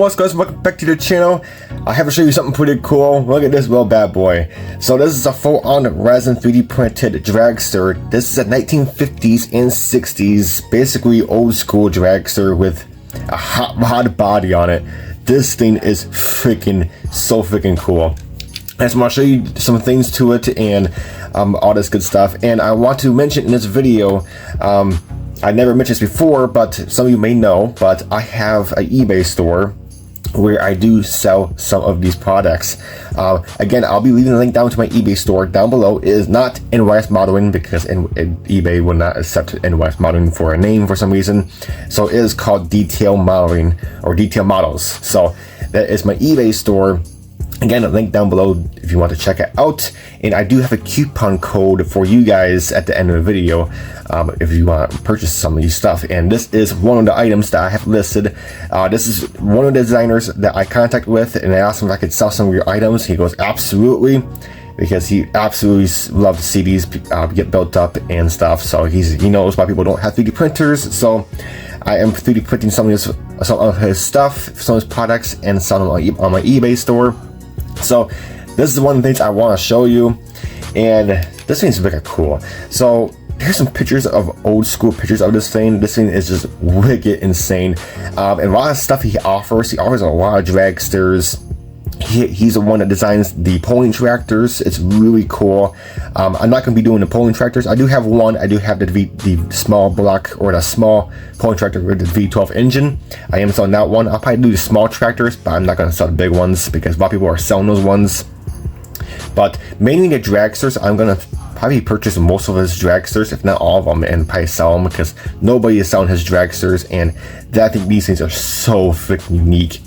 N.Y.S guys, welcome back to the channel. I have to show you something pretty cool. Look at this little bad boy. So this is a full-on resin 3D printed dragster. This is a 1950s and 60s, basically old school dragster with a hot rod body on it. This thing is so freaking cool. I just want to show you some things to it and all this good stuff. And I want to mention in this video, I never mentioned this before, but some of you may know, but I have an eBay store where I do sell some of these products. Again, I'll be leaving the link down to my eBay store down below. It is not N.Y.S modeling because eBay will not accept N.Y.S modeling for a name for some reason. So it is called detail modeling or detail models. So that is my eBay store. Again, a link down below if you want to check it out. And I do have a coupon code for you guys at the end of the video if you want to purchase some of these stuff. And this is one of the items that I have listed. This is one of the designers that I contact with, and I asked him if I could sell some of your items. He goes, absolutely, because he absolutely loves to see these get built up and stuff. So he knows why people don't have 3D printers. So I am 3D printing some of his stuff, some of his products, and selling them on my eBay store. So this is one of the things I want to show you, and this thing's wicked cool. So here's some pictures of old school pictures of this thing. This thing is just wicked insane, and a lot of stuff he offers. He offers a lot of dragsters. He's the one that designs the pulling tractors. It's really cool. I'm not going to be doing the pulling tractors. I do have one. I do have the small block or the small pulling tractor with the V12 engine. I am selling that one. I'll probably do the small tractors, but I'm not going to sell the big ones because a lot of people are selling those ones. But mainly the dragsters, I'm going to probably purchase most of his dragsters, if not all of them, and probably sell them because nobody is selling his dragsters, and I think these things are so freaking unique.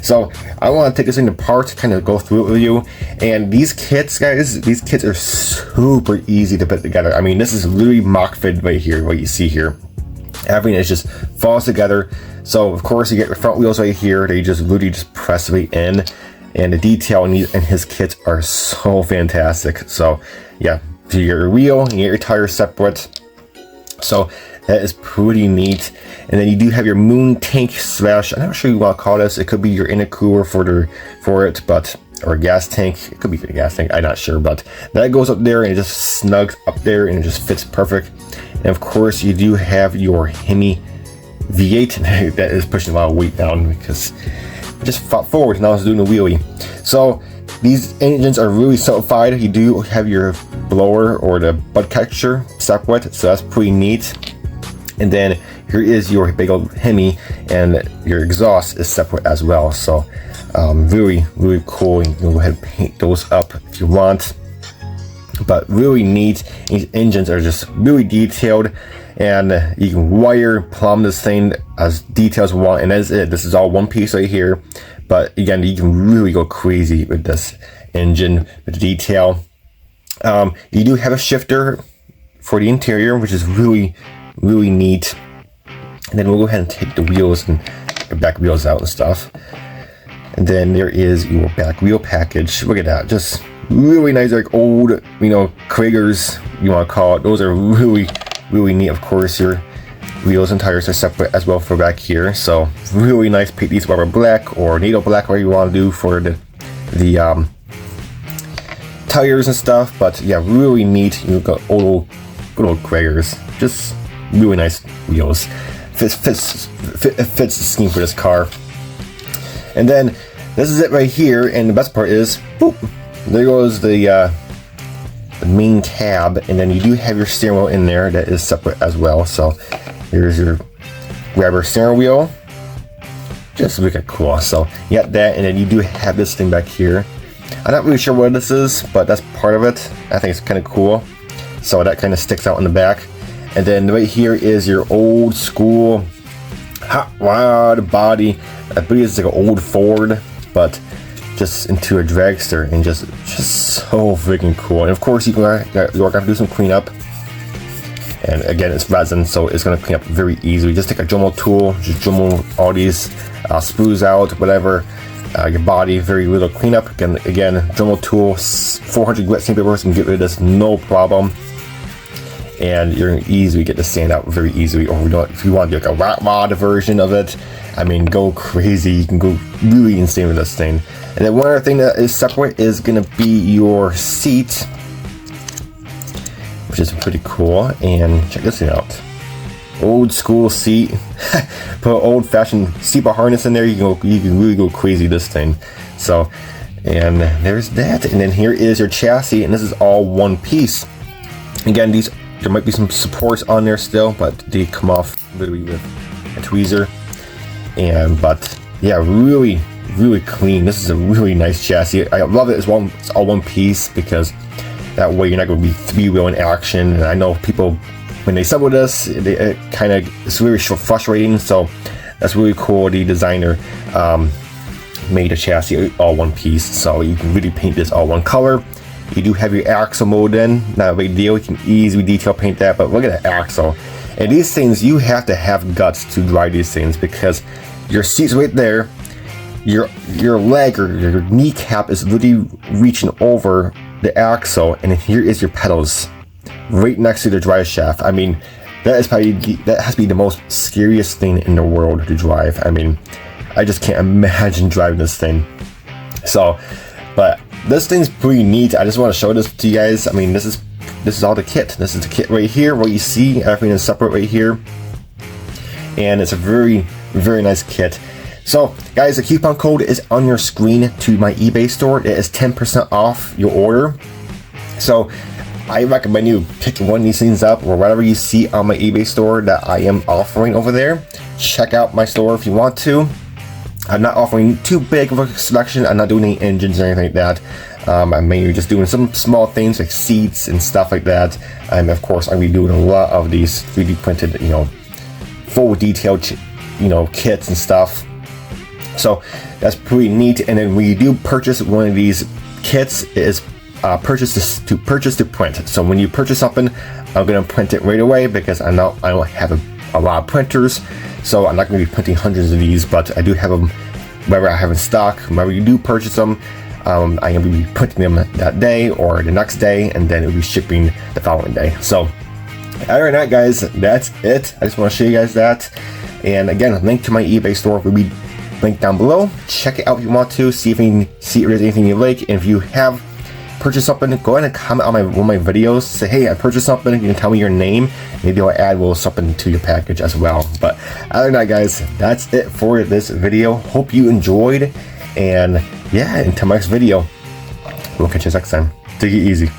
So I want to take this thing apart, kind of go through it with you. And these kits, guys, these kits are super easy to put together. I mean, this is literally mock fit right here, what you see here. Everything is just falls together. So of course you get your front wheels right here. They just literally just press right in, and the detail in his kits are so fantastic. So yeah, so you get your wheel, you get your tires separate. So that is pretty neat. And then you do have your moon tank slash, I'm not sure you want to call this. It could be your intercooler for it, but or a gas tank. It could be a gas tank. I'm not sure, but that goes up there and it just snugs up there and it just fits perfect. And of course, you do have your Hemi V8 that is pushing a lot of weight down because it just fought forward and now it's doing a wheelie. So these engines are really simplified. You do have your blower or the bud catcher separate, so that's pretty neat. And then here is your big old Hemi, and your exhaust is separate as well. So really cool. You can go ahead and paint those up if you want, but really neat. These engines are just really detailed, and you can wire plumb this thing as detailed as you want, and that's it. This is all one piece right here, but again, you can really go crazy with this engine with the detail. You do have a shifter for the interior, which is really neat. And then we'll go ahead and take the wheels and the back wheels out and stuff. And then there is your back wheel package. Look at that, just really nice, like old, Kragers, you want to call it. Those are really neat. Of course, your wheels and tires are separate as well for back here. So really nice. Paint these rubber black or NATO black, whatever you want to do for the tires and stuff. But yeah, really neat. You've got good old Kragers. Just really nice wheels. Fits the scheme for this car. And then this is it right here, and the best part is, boop, there goes the main cab, and then you do have your steering wheel in there that is separate as well. So here's your rubber steering wheel. Just really cool. So you got that, and then you do have this thing back here. I'm not really sure what this is, but that's part of it. I think it's kind of cool. So that kind of sticks out in the back. And then right here is your old school hot rod body. I believe it's like an old Ford, but just into a dragster, and just so freaking cool. And of course, you're gonna do some cleanup. And again, it's resin, so it's gonna clean up very easily. Just take a Dremel tool, just Dremel all these sprues out, whatever. Your body, very little cleanup. Again, Dremel tool, 400 wet sandpapers can get rid of this, no problem. and you're gonna easily get this stand out very easily. Or if you want to do like a rat rod version of it, I mean, go crazy. You can go really insane with this thing. And then one other thing that is separate is gonna be your seat, which is pretty cool. And check this thing out. Old school seat. Put an old fashioned seatbelt harness in there. You can really go crazy this thing. So, and there's that. And then here is your chassis, and this is all one piece. Again, there might be some supports on there still, but they come off literally with a tweezer. But yeah, really clean. This is a really nice chassis. I love it. It's all one piece, because that way you're not going to be three-wheel in action. And I know people, when they assemble this, it's really frustrating. So that's really cool. The designer made a chassis all one piece, so you can really paint this all one color. You do have your axle mode in, not a big deal. You can easily detail paint that, but look at that axle. And these things, you have to have guts to drive these things, because your seat's right there. Your leg or your kneecap is literally reaching over the axle, and here is your pedals right next to the drive shaft. I mean, that has to be the most scariest thing in the world to drive. I mean, I just can't imagine driving this thing. So, but this thing's pretty neat. I just want to show this to you guys. I mean, this is all the kit. This is the kit right here. What you see, everything is separate right here, and it's a very nice kit. So guys, the coupon code is on your screen to my eBay store. It is 10% off your order. So I recommend you pick one of these things up, or whatever you see on my eBay store that I am offering over there. Check out my store if you want to. I'm not offering too big of a selection. I'm not doing any engines or anything like that. I'm mainly just doing some small things like seats and stuff like that. And of course, I'm gonna be doing a lot of these 3D printed, full detailed, kits and stuff. So that's pretty neat. And then when you do purchase one of these kits, it is purchase to print. So when you purchase something, I'm gonna print it right away, because I don't have a lot of printers, so I'm not gonna be printing hundreds of these, but I do have them wherever I have in stock. Whenever you do purchase them, I'm gonna be printing them that day or the next day, and then it'll be shipping the following day. So other than that, guys, that's it. I just want to show you guys that. And again, a link to my eBay store will be linked down below. Check it out if you want to, see if there's anything you like. And if you have purchased something, go ahead and comment on one of my videos. Say, hey, I purchased something. You can tell me your name. Maybe I'll add a little something to your package as well. But other than that, guys, that's it for this video. Hope you enjoyed. And yeah, until my next video, we'll catch you next time. Take it easy.